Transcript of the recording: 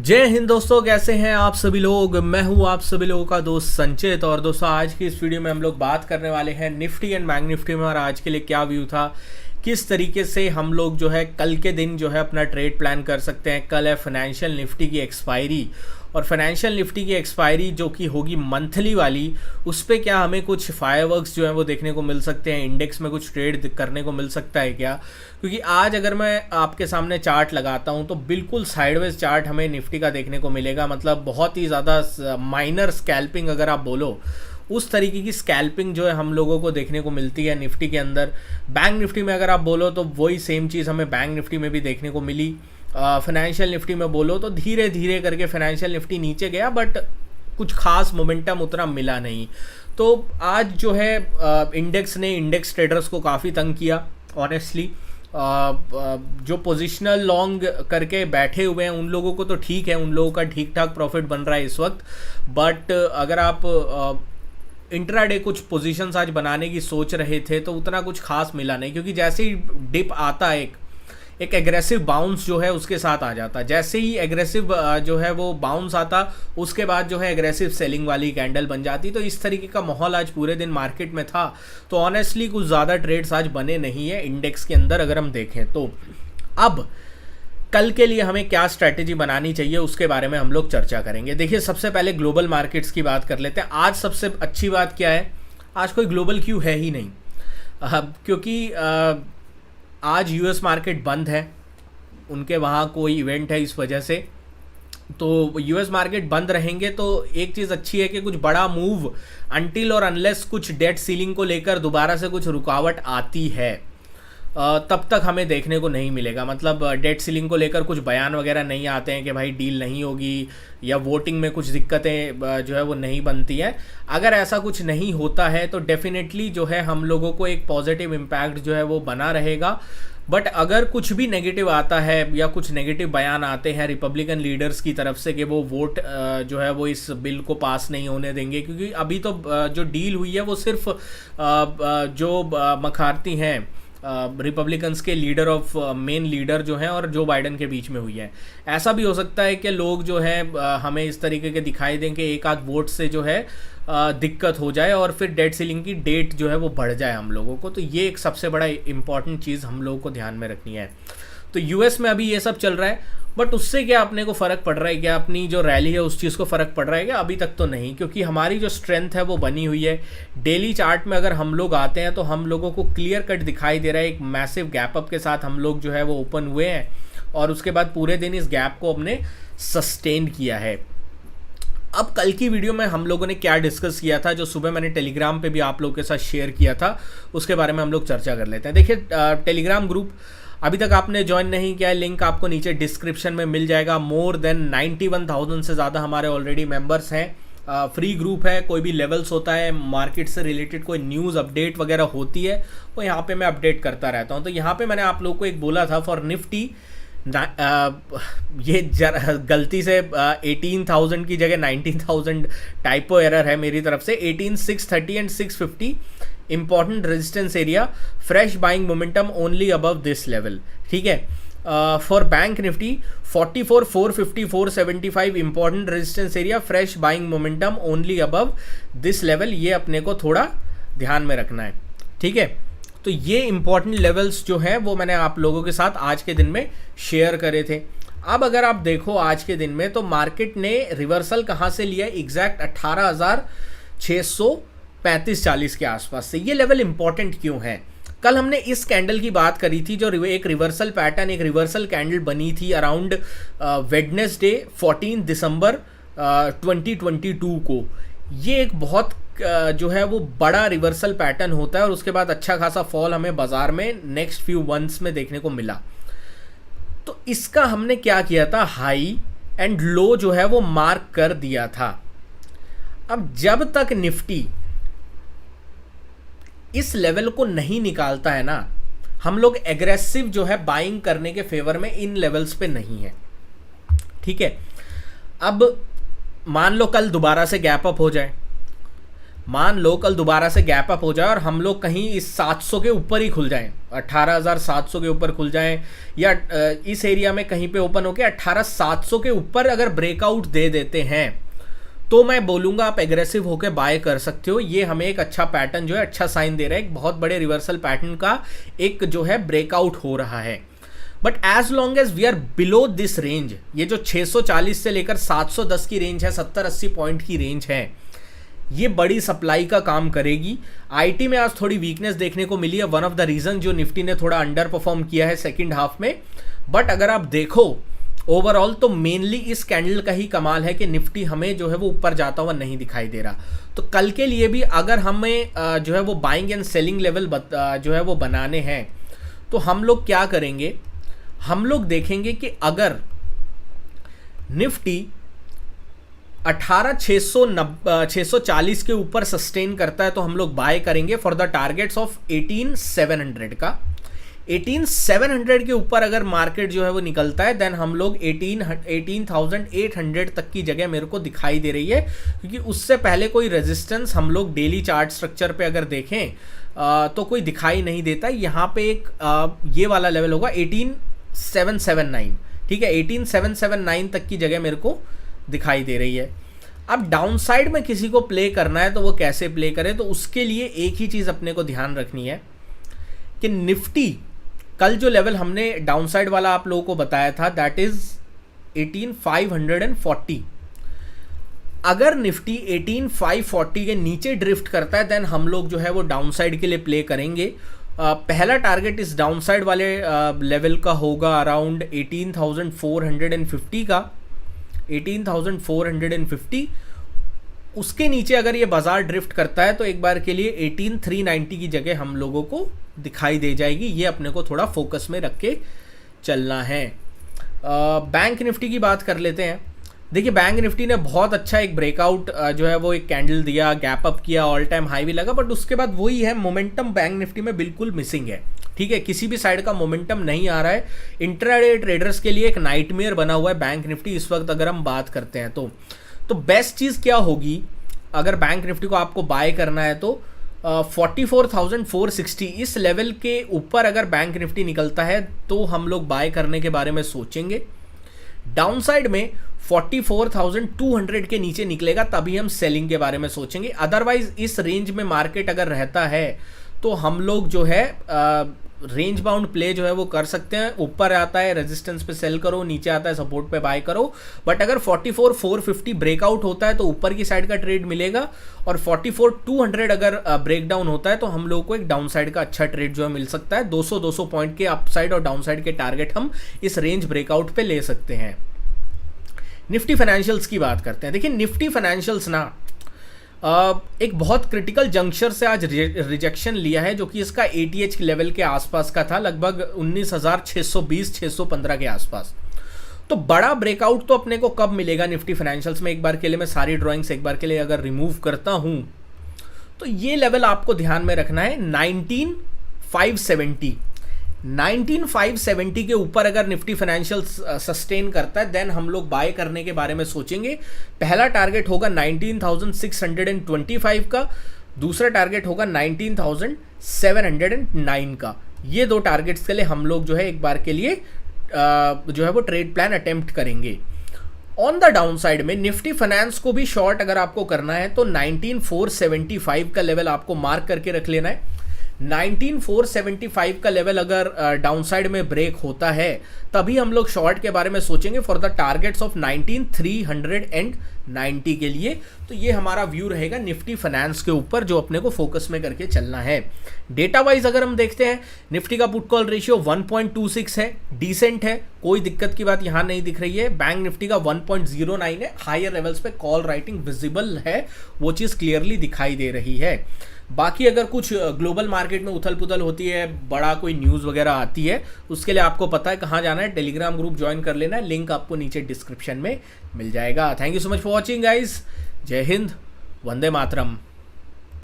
जय हिंद दोस्तों, कैसे हैं आप सभी लोग। मैं हूं आप सभी लोगों का दोस्त संचित। और दोस्तों, आज की इस वीडियो में हम लोग बात करने वाले हैं निफ्टी एंड बैंक निफ्टी में और आज के लिए क्या व्यू था, किस तरीके से हम लोग जो है कल के दिन जो है अपना ट्रेड प्लान कर सकते हैं। कल है फाइनेंशियल निफ्टी की एक्सपायरी और फाइनेंशियल निफ्टी की एक्सपायरी जो कि होगी मंथली वाली, उस पर क्या हमें कुछ फायरवर्क्स जो है वो देखने को मिल सकते हैं, इंडेक्स में कुछ ट्रेड करने को मिल सकता है क्या। क्योंकि आज अगर मैं आपके सामने चार्ट लगाता हूं तो बिल्कुल साइडवेज चार्ट हमें निफ्टी का देखने को मिलेगा। मतलब बहुत ही ज़्यादा माइनर स्कैल्पिंग अगर आप बोलो, उस तरीके की स्कैल्पिंग जो है हम लोगों को देखने को मिलती है निफ्टी के अंदर। बैंक निफ्टी में अगर आप बोलो तो वही सेम चीज़ हमें बैंक निफ्टी में भी देखने को मिली। फाइनेंशियल निफ्टी में बोलो तो धीरे धीरे करके फाइनेंशियल निफ्टी नीचे गया, बट कुछ खास मोमेंटम उतना मिला नहीं। तो आज जो है इंडेक्स ने इंडेक्स ट्रेडर्स को काफ़ी तंग किया ऑनेस्टली। जो पोजिशनल लॉन्ग करके बैठे हुए हैं उन लोगों को तो ठीक है, उन लोगों का ठीक ठाक प्रॉफिट बन रहा है इस वक्त। बट अगर आप इंट्राडे कुछ पोजीशंस आज बनाने की सोच रहे थे तो उतना कुछ खास मिला नहीं, क्योंकि जैसे ही डिप आता है एक एग्रेसिव बाउंस जो है उसके साथ आ जाता। जैसे ही एग्रेसिव जो है वो बाउंस आता, उसके बाद जो है एग्रेसिव सेलिंग वाली कैंडल बन जाती। तो इस तरीके का माहौल आज पूरे दिन मार्केट में था। तो ऑनेस्टली कुछ ज़्यादा ट्रेड्स आज बने नहीं है इंडेक्स के अंदर अगर हम देखें तो। अब कल के लिए हमें क्या स्ट्रैटेजी बनानी चाहिए उसके बारे में हम लोग चर्चा करेंगे। देखिए, सबसे पहले ग्लोबल मार्केट्स की बात कर लेते हैं। आज सबसे अच्छी बात क्या है, आज कोई ग्लोबल क्यू है ही नहीं, क्योंकि आज यूएस मार्केट बंद है, उनके वहाँ कोई इवेंट है इस वजह से। तो यूएस मार्केट बंद रहेंगे तो एक चीज़ अच्छी है कि कुछ बड़ा मूव अनटिल और अनलेस कुछ डेट सीलिंग को लेकर दोबारा से कुछ रुकावट आती है तब तक हमें देखने को नहीं मिलेगा। मतलब डेट सीलिंग को लेकर कुछ बयान वगैरह नहीं आते हैं कि भाई डील नहीं होगी या वोटिंग में कुछ दिक्कतें जो है वो नहीं बनती हैं। अगर ऐसा कुछ नहीं होता है तो डेफिनेटली जो है हम लोगों को एक पॉजिटिव इम्पैक्ट जो है वो बना रहेगा। बट अगर कुछ भी नेगेटिव आता है या कुछ नेगेटिव बयान आते हैं रिपब्लिकन लीडर्स की तरफ से कि वो वोट जो है वो इस बिल को पास नहीं होने देंगे, क्योंकि अभी तो जो डील हुई है वो सिर्फ जो मखारती हैं रिपब्लिकन्स के लीडर ऑफ मेन लीडर जो हैं और जो बाइडन के बीच में हुई है। ऐसा भी हो सकता है कि लोग जो है हमें इस तरीके के दिखाई दें कि एक आध वोट से जो है दिक्कत हो जाए और फिर डेट सीलिंग की डेट जो है वो बढ़ जाए हम लोगों को। तो ये एक सबसे बड़ा इंपॉर्टेंट चीज़ हम लोगों को ध्यान में रखनी है। तो यूएस में अभी ये सब चल रहा है, बट उससे क्या अपने को फ़र्क पड़ रहा है क्या, अपनी जो रैली है उस चीज़ को फ़र्क पड़ रहा है क्या? अभी तक तो नहीं, क्योंकि हमारी जो स्ट्रेंथ है वो बनी हुई है। डेली चार्ट में अगर हम लोग आते हैं तो हम लोगों को क्लियर कट दिखाई दे रहा है, एक मैसिव गैप अप के साथ हम लोग जो है वो ओपन हुए हैं और उसके बाद पूरे दिन इस गैप को हमने सस्टेन किया है। अब कल की वीडियो में हम लोगों ने क्या डिस्कस किया था, जो सुबह मैंने टेलीग्राम पे भी आप लोगों के साथ शेयर किया था, उसके बारे में हम लोग चर्चा कर लेते हैं। देखिए, टेलीग्राम ग्रुप अभी तक आपने ज्वाइन नहीं किया है, लिंक आपको नीचे डिस्क्रिप्शन में मिल जाएगा। मोर देन 91,000 से ज़्यादा हमारे ऑलरेडी मेंबर्स हैं। फ्री ग्रुप है, कोई भी लेवल्स होता है, मार्केट से रिलेटेड कोई न्यूज़ अपडेट वगैरह होती है वो यहाँ पे मैं अपडेट करता रहता हूँ। तो यहाँ पे मैंने आप लोगों को एक बोला था फॉर निफ्टी, ये गलती से 18,000 की जगह 19,000 टाइपो एरर है मेरी तरफ से। 18,630 and 650 important resistance area, fresh buying momentum only above this level. ठीक है, for bank Nifty 44,450 475 important resistance area, fresh buying momentum only above this level. ये अपने को थोड़ा ध्यान में रखना है। ठीक है, तो ये इंपॉर्टेंट लेवल्स जो हैं वो मैंने आप लोगों के साथ आज के दिन में शेयर करे थे। अब अगर आप देखो आज के दिन में तो मार्केट ने रिवर्सल कहाँ से लिया, एग्जैक्ट 18,635-40 के आसपास से। ये लेवल इंपॉर्टेंट क्यों है? कल हमने इस कैंडल की बात करी थी, जो एक रिवर्सल पैटर्न, एक रिवर्सल कैंडल बनी थी अराउंड वेडनेसडे 14 दिसंबर 2022 को। ये एक बहुत जो है वो बड़ा रिवर्सल पैटर्न होता है और उसके बाद अच्छा खासा फॉल हमें बाजार में नेक्स्ट फ्यू मंथ्स में देखने को मिला। तो इसका हमने क्या किया था, हाई एंड लो जो है वो मार्क कर दिया था। अब जब तक निफ्टी इस लेवल को नहीं निकालता है ना, हम लोग एग्रेसिव जो है बाइंग करने के फेवर में इन लेवल्स पे नहीं है। ठीक है, अब मान लो कल दोबारा से गैप अप हो जाए, मान लो कल दोबारा से गैप अप हो जाए और हम लोग कहीं इस 700 के ऊपर ही खुल जाएं, 18,700 के ऊपर खुल जाएं, या इस एरिया में कहीं पे ओपन होके 18,700 के ऊपर अगर ब्रेकआउट दे देते हैं तो मैं बोलूँगा आप एग्रेसिव होकर बाय कर सकते हो। ये हमें एक अच्छा पैटर्न जो है, अच्छा साइन दे रहा है, एक बहुत बड़े रिवर्सल पैटर्न का एक जो है ब्रेकआउट हो रहा है। But as long as we are below this range, ये जो 640 से लेकर 710 की रेंज है, 70-80 पॉइंट की रेंज है, ये बड़ी सप्लाई का काम करेगी। आईटी में आज थोड़ी वीकनेस देखने को मिली है, वन ऑफ द रीजन जो निफ्टी ने थोड़ा अंडर परफॉर्म किया है सेकंड हाफ में। बट अगर आप देखो ओवरऑल तो मेनली इस कैंडल का ही कमाल है कि निफ्टी हमें जो है वो ऊपर जाता हुआ नहीं दिखाई दे रहा। तो कल के लिए भी अगर हमें जो है वो बाइंग एंड सेलिंग लेवल जो है वो बनाने हैं तो हम लोग क्या करेंगे, हम लोग देखेंगे कि अगर निफ्टी 18,640 के ऊपर सस्टेन करता है तो हम लोग बाय करेंगे फॉर द टारगेट्स ऑफ 18,700 का। 18,700 के ऊपर अगर मार्केट जो है वो निकलता है देन हम लोग 18,800 तक की जगह मेरे को दिखाई दे रही है, क्योंकि उससे पहले कोई रेजिस्टेंस हम लोग डेली चार्ट स्ट्रक्चर पे अगर देखें तो कोई दिखाई नहीं देता। यहाँ पे एक ये वाला लेवल होगा 18,779, ठीक है, 18,779 तक की जगह मेरे को दिखाई दे रही है। अब डाउन साइड में किसी को प्ले करना है तो वो कैसे प्ले करे, तो उसके लिए एक ही चीज़ अपने को ध्यान रखनी है कि निफ्टी कल जो लेवल हमने डाउन साइड वाला आप लोगों को बताया था दैट इज 18,540। अगर निफ्टी 18,540 के नीचे ड्रिफ्ट करता है देन हम लोग जो है वो डाउन साइड के लिए प्ले करेंगे। पहला टारगेट इस डाउन साइड वाले लेवल का होगा अराउंड 18,450 का, 18,450। उसके नीचे अगर ये बाजार ड्रिफ्ट करता है तो एक बार के लिए 18,390 की जगह हम लोगों को दिखाई दे जाएगी। ये अपने को थोड़ा फोकस में रख के चलना है। बैंक निफ्टी की बात कर लेते हैं। देखिए बैंक निफ्टी ने बहुत अच्छा एक ब्रेकआउट जो है वो एक कैंडल दिया, गैप अप किया, ऑल टाइम हाई भी लगा, बट उसके बाद वही है, मोमेंटम बैंक निफ्टी में बिल्कुल मिसिंग है। ठीक है, किसी भी साइड का मोमेंटम नहीं आ रहा है। इंट्राडे ट्रेडर्स के लिए एक नाइटमेयर बना हुआ है बैंक निफ्टी इस वक्त अगर हम बात करते हैं तो बेस्ट चीज़ क्या होगी अगर बैंक निफ्टी को आपको बाय करना है तो 44,460 इस लेवल के ऊपर अगर बैंक निफ्टी निकलता है तो हम लोग बाय करने के बारे में सोचेंगे। डाउन साइड में 44,200 के नीचे निकलेगा तभी हम सेलिंग के बारे में सोचेंगे। अदरवाइज इस रेंज में मार्केट अगर रहता है तो हम लोग जो है रेंज बाउंड प्ले जो है वो कर सकते हैं। ऊपर आता है रेजिस्टेंस पे सेल करो, नीचे आता है सपोर्ट पे बाय करो। बट अगर 44,450 ब्रेकआउट होता है तो ऊपर की साइड का ट्रेड मिलेगा, और 44,200 अगर ब्रेक डाउन होता है तो हम लोग को एक डाउन साइड का अच्छा ट्रेड जो है मिल सकता है। 200 पॉइंट के अप साइड और डाउन साइड के टारगेट हम इस रेंज ब्रेकआउट पे ले सकते हैं। निफ्टी फाइनेंशियल्स की बात करते हैं। देखिए निफ्टी फाइनेंशियल्स ना एक बहुत क्रिटिकल जंक्शन से आज रिजेक्शन लिया है, जो कि इसका ATH लेवल के आसपास का था, लगभग 19,620-615 के आसपास। तो बड़ा ब्रेकआउट तो अपने को कब मिलेगा निफ्टी फाइनेंशियल्स में, एक बार के लिए मैं सारी ड्राइंग्स एक बार के लिए अगर रिमूव करता हूं तो ये लेवल आपको ध्यान में रखना है 19,570। 19,570 के ऊपर अगर निफ्टी फाइनेंशियल सस्टेन करता है देन हम लोग बाय करने के बारे में सोचेंगे। पहला टारगेट होगा 19,625 का, दूसरा टारगेट होगा 19,709 का। ये दो टारगेट्स के लिए हम लोग जो है एक बार के लिए जो है वो ट्रेड प्लान अटेम्प्ट करेंगे। ऑन द डाउन साइड में निफ्टी फाइनेंस को भी शॉर्ट अगर आपको करना है तो 19,475 का लेवल आपको मार्क करके रख लेना है। 19,475 का लेवल अगर डाउन साइड में ब्रेक होता है तभी हम लोग शॉर्ट के बारे में सोचेंगे फॉर द टारगेट्स ऑफ 19,390 के लिए। तो ये हमारा व्यू रहेगा निफ्टी फाइनेंस के ऊपर, जो अपने को फोकस में करके चलना है। डेटा वाइज अगर हम देखते हैं निफ्टी का पुट कॉल रेशियो 1.26 है, डिसेंट है, कोई दिक्कत की बात यहां नहीं दिख रही है। बैंक निफ्टी का 1.09 है, हायर लेवल्स पे कॉल राइटिंग विजिबल है, वो चीज़ क्लियरली दिखाई दे रही है। बाकी अगर कुछ ग्लोबल मार्केट में उथल पुथल होती है, बड़ा कोई न्यूज़ वगैरह आती है, उसके लिए आपको पता है कहाँ जाना है, टेलीग्राम ग्रुप ज्वाइन कर लेना है, लिंक आपको नीचे डिस्क्रिप्शन में मिल जाएगा। Thank you so much for watching guys. जय हिंद, वंदे मातरम।